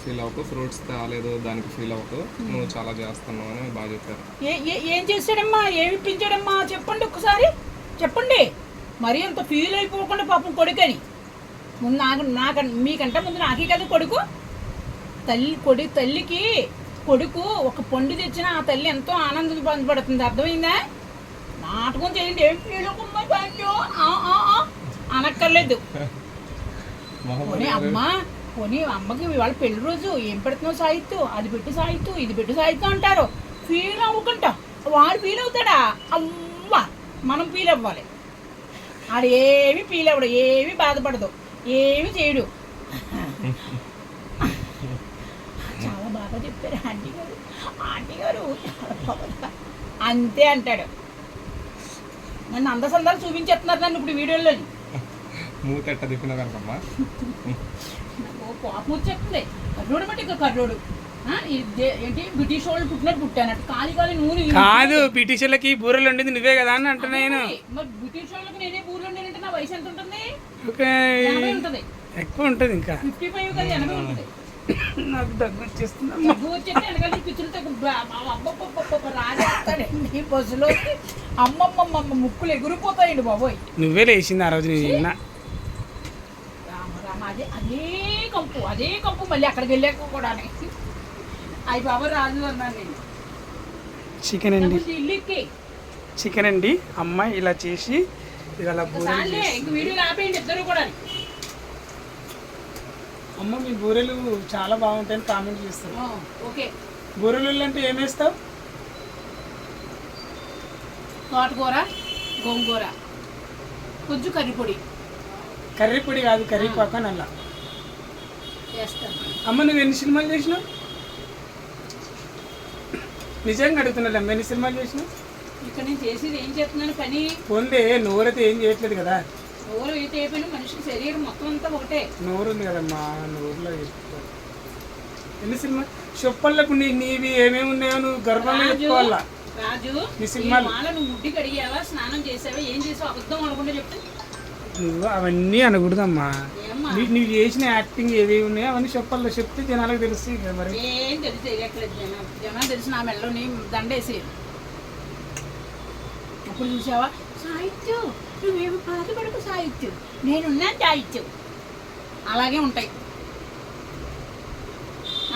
Feel అవ్వకు, fruits తేలేదు దానికి ఫీల్ అవ్వకు, నువ్వు చాలా చేస్తున్నావు అని బాగా చెప్పారు. ఏం చేశాడమ్మా, ఏమి ఇప్పించాడమ్మా చెప్పండి ఒక్కసారి చెప్పండి. మరీ అంత ఫీల్ అయిపోకుండా పాపం కొడుకని. ముందు నాకు మీకంటే ముందు నాకే కదా కొడుకు. తల్లికి కొడుకు ఒక పండు తెచ్చిన ఆ తల్లి ఎంతో ఆనందం పొందబడుతుంది. అర్థమైందా? నాటకం చేయండి, ఏం ఫీల్ అవ్వమ్మా అనక్కర్లేదు. పోనీ అమ్మకి వాళ్ళ పెళ్లి రోజు ఏం పెడుతున్నావు సాహిత్యం, అది పెట్టి సాహిత్యం, ఇది పెట్టి సాహిత్యం అంటారు. ఫీల్ అవ్వకుండా వాడు ఫీల్ అవుతాడా? అమ్మ మనం ఫీల్ అవ్వాలి. వాడు ఏమి ఫీల్ అవ్వడు, ఏమి బాధపడదు, ఏమి చేయడు. చాలా బాగా చెప్పారు ఆంటీ గారు, ఆంటీ గారు అంతే అంటాడు. నన్ను అందసందాలు చూపించేస్తున్నారు నన్ను ఇప్పుడు వీడియోలో. మూతెట్ట తిప్పిన కనుకమ్మా కోపం వచ్చేస్తుంది. కర్రోడు బట్టి ఇంకా కర్రోడు ఏంటి బ్రిటిష్ వాళ్ళు పుట్టినట్టు పుట్టానట్టు కాలి నూనె కాదు. బ్రిటిష్ వాళ్ళకి బూరెలు ఉండేది నువ్వే కదా అని అంటున్నా నేను. మరి బ్రిటిష్ వాళ్ళకి నేనే బూరెలు ఉండేనంటే నా వయసు ఎంత ఉంటుంది? 80 ఉంటుంది, ఎక్కువ ఉంటుంది. ఇంకా 55 కదా, 80 ఉంటుంది. నాకు దగ్గు వచ్చేస్తుంది. దగ్గు వచ్చేస్తే వెనకాల పిచ్చులతో రాజేస్తాడండి బస్సులో. అమ్మమ్మమ్మ ముక్కులు ఎగిరిపోతాయండి బాబోయ్. నువ్వే లేచింది ఆ రోజు. నేను అదే కంపు మళ్ళీ అక్కడికి వెళ్ళాక కూడా అయ్యి బాబా రాజు అన్నాను నేను. చికెన్ అండి, ఇల్లుకి చికెన్ అండి. అమ్మాయి ఇలా చేసి ఇలా బూరెలు. ఇంక వీడియోలు ఆపేయండి ఇద్దరు కూడా. అమ్మ మీ బూరెలు చాలా బాగుంటాయని కామెంట్ చేస్తాను. ఓకే, బూరెలు అంటే ఏం వేస్తావు? తోటకూర, గోంగూర, కొంచెం కర్రీపొడి. కర్రీపొడి కాదు, కర్రీపాకు నల్ల వేస్తాను. అమ్మ నువ్వు ఎన్ని సినిమాలు చేసినావు? నిజంగా అడుగుతున్నాడు. అమ్మ ఎన్ని సినిమాలు చేసినావు? ఇక్కడ నేను చేసేది ఏం చేస్తున్నాను పని. పొందే నోరైతే ఏం చేయట్లేదు కదా. నోరు అయితే అయిపోయినా మనిషి శరీరం మొత్తం అంతా ఒకటే. నోరు ఉంది కదమ్మా, నోరులో ఎన్ని సినిమా చెప్పాలకు నీవి ఏమేమి ఉన్నాయో నువ్వు గర్వంగా చెప్పుకోవాలా. రాజు నీ సినిమాలు నువ్వు ముడ్డి కడిగావా, స్నానం చేసావా, ఏం చేసావు అబద్ధం అనుకుంటే చెప్తే. నువ్వు అవన్నీ అనకూడదమ్మా. నువ్వు చేసిన యాక్టింగ్ ఏవేవి ఉన్నాయో అవన్నీ చెప్పాలి. చెప్తే జనాలకు తెలుస్తుంది కదా. మరి ఏం తెలిసి తెలియట్లేదు. జనం తెలిసి నా మెళ్ళని దండేసి అప్పుడు చూసావా సాహిత్యం, నువ్వేమి బాధపడకు సాహిత్యం, నేనున్నాను సాహిత్యం. అలాగే ఉంటాయి.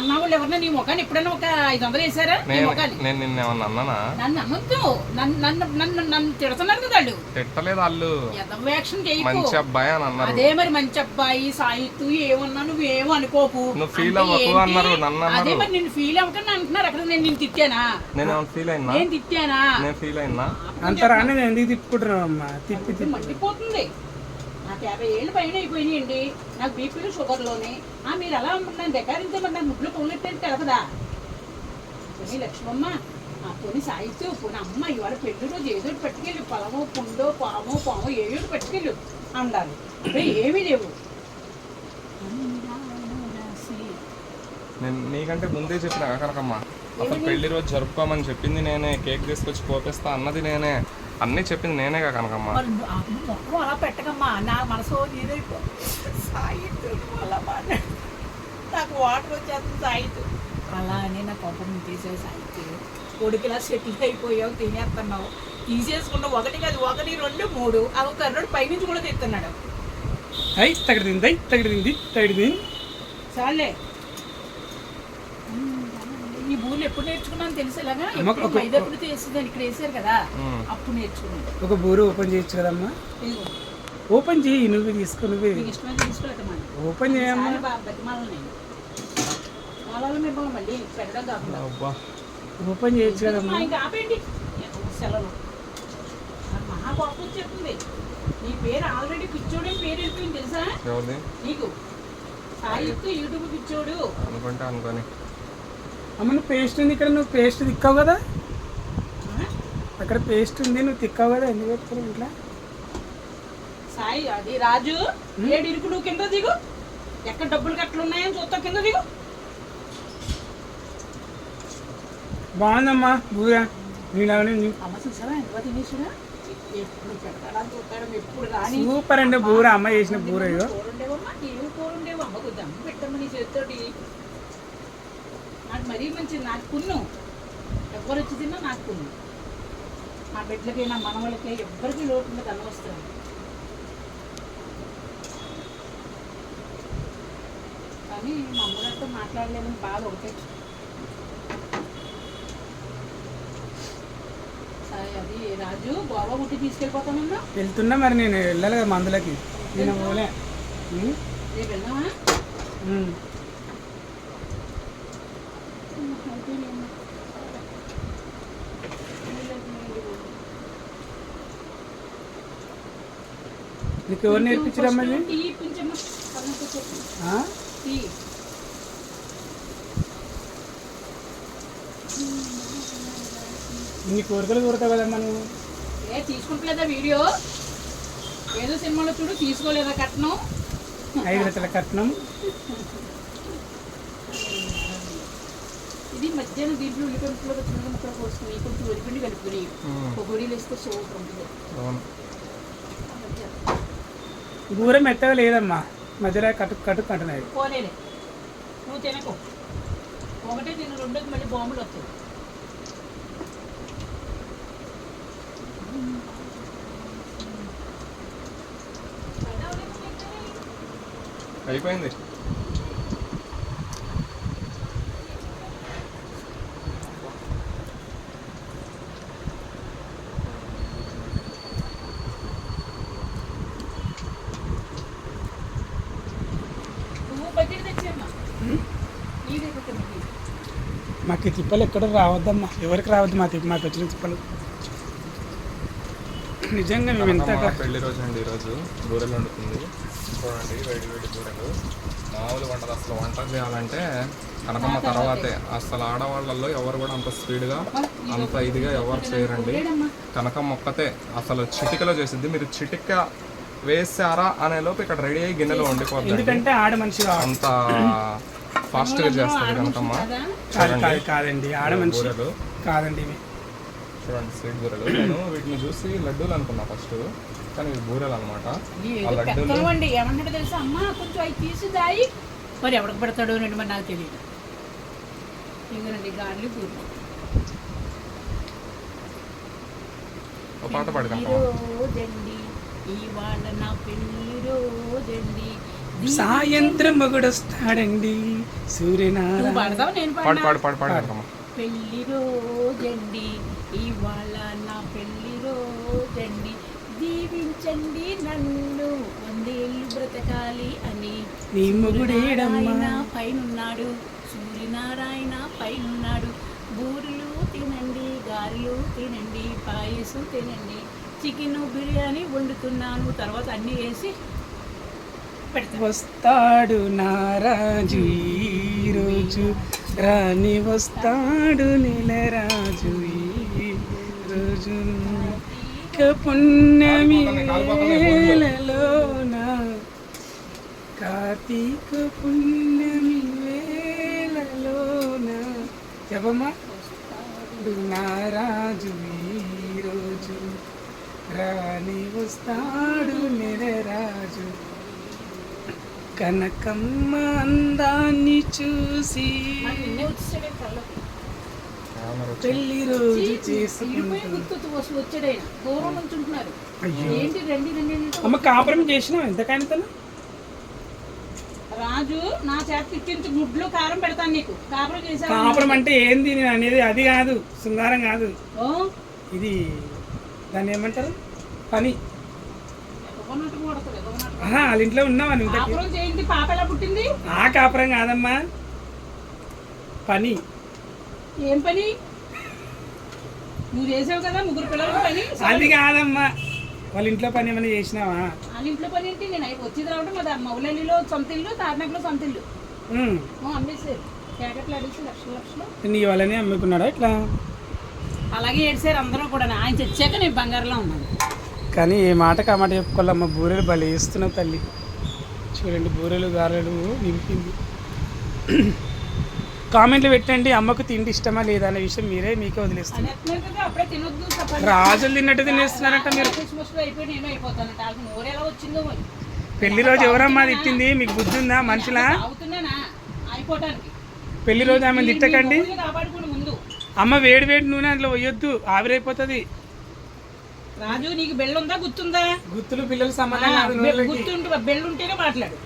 అన్నా వాళ్ళు ఎవరన్నా నీ ముఖాన్ని ఎప్పుడైనా ఒక 500 వేసారా? నేను నిన్న ఏమన్నా అన్నానా? నన్ను అనొద్దు, నన్ను తిడుతున్నారు కదా వాళ్ళు. తిట్టలేదు వాళ్ళు, యథవేక్షణ చేయకు. మంచి అబ్బాయి అని అన్నారు. అదే మరి మంచి అబ్బాయి సాహిత్యం ఏమన్నా నువ్వేమో అనుకోకు. నువ్వు ఫీల్ అవ్వకు అన్నారు నన్ను. అదే మరి నిన్ను ఫీల్ అవ్వకుండా అంటున్నారు. అక్కడ నేను తిట్టానా? నేను ఫీల్ అయినా? నేను తిట్టానా? నేను ఫీల్ అయినా? అంతరా నేను ఎందుకు తిప్పుకుంటున్నావు అమ్మా? తిప్పి మండిపోతుంది. నాకు 50 ఏళ్ళు పైన అయిపోయినాయండి. నాకు బీపీలు షుగర్లోనే. మీరు అలా నన్ను దగ్గరించే మరి నాకు ముడ్లు పొంగెట్టేది తెలకదా? పోనీ లక్ష్మమ్మ, పోనీ సాహిత్యం, పోనీ అమ్మ ఇవాళ పెళ్లి రోజు ఏదో పట్టుకెళ్ళు, పొలమో పుండో పామో ఏదో పట్టుకెళ్ళు ఉండాలి. ఏమీ లేవు. నేను నీకంటే ముందే చెప్పిన కనకమ్మ, అసలు పెళ్లి రోజు జరుపుకోమని చెప్పింది నేనే, కేక్ తీసుకొచ్చి పోపిస్తా అన్నది నేనే, అన్నీ చెప్పింది నేనే కనకమ్మ. మొత్తం అలా పెట్టకమ్మా, నా మనసు నీదైపో. సాహిత్యం అలా నాకు వాటర్ వచ్చేస్తుంది. సాహిత్యం అలా అని నా కోపం తీసే సాహిత్యం. కొడుకులా సెటిల్ అయిపోయావు, తినేస్తున్నావు, తీసేసుకున్నావు. 1 కాదు 1, 2, 3 అవి కర్రోడు పైనుంచి కూడా తెస్తున్నాడు. తగిడింది చాలే. ఈ బూర్లు ఎప్పుడు నేర్చుకున్నాను తెలిసేలాగా. మైదాపుడు వేసేదాన్ని ఇక్కడ వేసారు కదా, అప్పుడు నేర్చుకున్నాను. ఒక బూరు ఓపెన్ చేయొచ్చు కదమ్మా. ఓపెన్ చేయి, నువ్వు తీసుకో. నువ్వే ఇష్టమైన తీసుకోలేకమ్మా. ఓపెన్ చేయమ్మా. బతిమాలను నేను మాలలో మిమ్మల్ని మళ్ళీ పెట్టడం కాకుండా ఓపెన్ చేయొచ్చు కదమ్మా. ఇంకా ఆపేయండి సెలవు. మహా కోపం చెప్తుంది. నీ పేరు ఆల్రెడీ పిచ్చోడని పేరు వెళ్ళిపోయింది తెలుసా నీకు? సాహిత్యం యూట్యూబ్ పిచ్చోడు అనుకోని. అమ్మ నువ్వు పేస్ట్ ఉంది ఇక్కడ, నువ్వు పేస్ట్ తిక్కావు కదా. అక్కడ పేస్ట్ ఉంది, నువ్వు తిక్కావు కదా. ఎందుకు పెట్టుకోవు ఇంట్లో? సాయి అది రాజు ఏడు ఇరుకు, నువ్వు కింద దిగు. ఎక్కడ డబ్బులు కట్టలు ఉన్నాయని చూస్తా, కింద దిగు. బాగుందమ్మా బూర. అమ్మ చూసావా ఎంత తినేసాడా? ఎప్పుడు పెడతాడా చూస్తాడు, ఎప్పుడు రాని. సూపర్ అండి బూర, అమ్మ చేసిన బూర. కూరుండేవమ్మా, నీవు కూరుండేవు. అమ్మ కొద్ది అమ్మ పెట్టమ్మ నీ చేతితోటి. నాకు మరీ మంచిది, నాకు పుణ్యం. ఎవరు వచ్చి తిన్నా నాకు పుణ్యం. నా బిడ్డలకి నా మనవలకి ఎవ్వరికి లోటు ఉండదు, అన్న వస్తుంది. కానీ మా అమ్మగారితో మాట్లాడలేమని బాధ ఒకటే. సరే, అది రాజు గోవా గుట్టి తీసుకెళ్ళిపోతానన్నా. వెళ్తున్నా మరి, నేను వెళ్ళాలి కదా మందులకి, నేను పోలే. రేపు వెళ్దామా? నీకు ఎవరు నేర్పించరమ్మా ఇది? టీ ఇప్పించమ్మా, కళ్ళకు చెప్పు. టీ ఇన్ని కోరికలు కోరుతావు కదమ్మా నువ్వు. తీసుకుంటలేదా వీడియో? ఏదో సినిమాలో చూడు, తీసుకోలేదా కట్నం? 5 లక్షల కట్నం. ఇది మధ్యాహ్నం దీంట్లో ఉల్లిపంపులో చిన్న ముక్కలు పోసుకుని కొంచెం ఉల్లిపిండి కలుపుకుని పొగడీలు వేస్తే సూపర్ ఉంటుంది. కూర మెత్తగా లేదమ్మా, మధ్యలో కట్టు కంటున్నాయి. పోలేలే, నువ్వు తినకు. ఒకటే తిను, రెండోది మళ్ళీ బాంబులు వస్తాయి. అయిపోయింది. మాకు ఈ తిప్పలు ఎక్కడ రావద్దమ్మా, ఎవరికి రావద్దు మాకు వచ్చిన తిప్పలు. నిజంగా మేము ఎంత పెళ్లి రోజు అండి ఈరోజు. బూరెలు వండుతుంది చూడండి, వేడి వేడి బూరెలు. మామూలు వంటలు అసలు వంట చేయాలంటే కనకమ్మ తర్వాతే. అసలు ఆడవాళ్ళల్లో ఎవరు కూడా అంత స్పీడ్గా అంత ఇదిగా ఎవరు చేయరండి. కనకమ్మ ఒక్కతే అసలు చిటికలో చేసిద్ది. మీరు చిటిక వేసారా అనే లోపు ఇక్కడ రెడీ అయ్యి గిన్నెలో వండిపోతుంది. ఎందుకంటే ఆడ మనిషి అంత ఫాస్ట్గా చేస్తుంది కనకమ్మ. కాదండి, ఆడ మనిషి కాదండి ఇవి. చూడండి స్వీట్ బూరెలు. నేను వీటిని చూసి లడ్డూలు అనుకున్నా ఫస్ట్, కానీ ఇవి బూరెలు అనమాట. పెద్దవండి ఏమన్నాడు తెలుసా, అమ్మ కొంచెం అవి తీసి దాయి, మరి ఎవరికి పెడతాడు అని మరి నాకు తెలియదు. ఇంకనండి గార్లు బూరెలు. ఒక పాట పాడకండి. రోజండి ఇవాళ నా పెళ్లి రోజండి, సాయంత్రం మగుడొస్తాడండి సూర్యనారాయణ. పెళ్లి రోజండి ఇవాళ నా పెళ్లి రోజండి, దీవించండి నన్ను 100 ఏళ్ళు బ్రతకాలి అని. నీ మొగుడేడమ్మా పైనున్నాడు, సూర్యనారాయణ పైనున్నాడు. బూరెలు తినండి, గారెలు తినండి, పాయసం తినండి, చికెన్ బిర్యానీ వండుతున్నాను. తర్వాత అన్నీ వేసి వస్తాడు నారాజు ఈరోజు, రాని వస్తాడు నెలరాజు ఈరోజు. పుణ్యమి వేళలోన, కార్తీక పుణ్యమి వేళలోన. చెప్పమ్మా. నారాజు ఈరోజు, రాని వస్తాడు నెలరాజు. కనకమ్మ అందాన్ని చూసి పెళ్లి రోజు అమ్మ కాపురం చేసినావు ఎంతకైనా. రాజు నా చేత తిట్టించి గుడ్లు కారం పెడతాను నీకు. కాపురం చేసా. కాపురం అంటే ఏంది నేను అనేది? అది కాదు, శృంగారం కాదు, ఇది దాన్ని ఏమంటారు, పని. వాళ్ళ ఇంట్లో ఉన్నావా నువ్వు? పాప ఎలా పుట్టింది? ఆ కాపురం కాదమ్మా, పని. ఏం పని? నువ్వు చేసావు కదా 3 పిల్లల పని. అది కాదమ్మా, వాళ్ళ ఇంట్లో పని ఏమైనా చేసినావా? వాళ్ళ ఇంట్లో పని ఏంటి? నేను వచ్చేది రావడం కదా, మౌలలిలో సొంత ఇల్లు, తార్నకలో సొంత ఇల్లు అమ్మేసారు. ప్యాకెట్లు అడిగి లక్షలు. నీ వాళ్ళని అమ్ముకున్నాడా ఇట్లా? అలాగే ఏడ్చారు అందరూ కూడా. ఆయన తెచ్చాక నేను బంగారులో ఉన్నాను. కానీ ఏ మాటకు ఆ మాట చెప్పుకోవాలమ్మ. బూరెలు భలే వేస్తున్నావు తల్లి. చూడండి బూరెలు గారెలు నింపింది. కామెంట్లు పెట్టండి, అమ్మకు తిండి ఇష్టమా లేదా అనే విషయం మీకే వదిలేస్తున్నారు. రాజులు తిన్నట్టు తినేస్తున్నారంట మీరు. పెళ్లి రోజు ఎవరమ్మా తిట్టింది? మీకు బుద్ధి ఉందా మనుషులా? పెళ్లి రోజు ఆమె తిట్టకండి. మీ మొగుడిని కాపాడుకోండి ముందు. అమ్మ వేడి వేడి నూనె అందులో వేయొద్దు, ఆవిరైపోతుంది. రాజు నీకు బెల్లుందా గుర్తుందా? గుత్తులు పిల్లలు సంబంధం కాదు నూనెలకి. గుర్తుంటే బెల్లుంటేనే మాట్లాడు.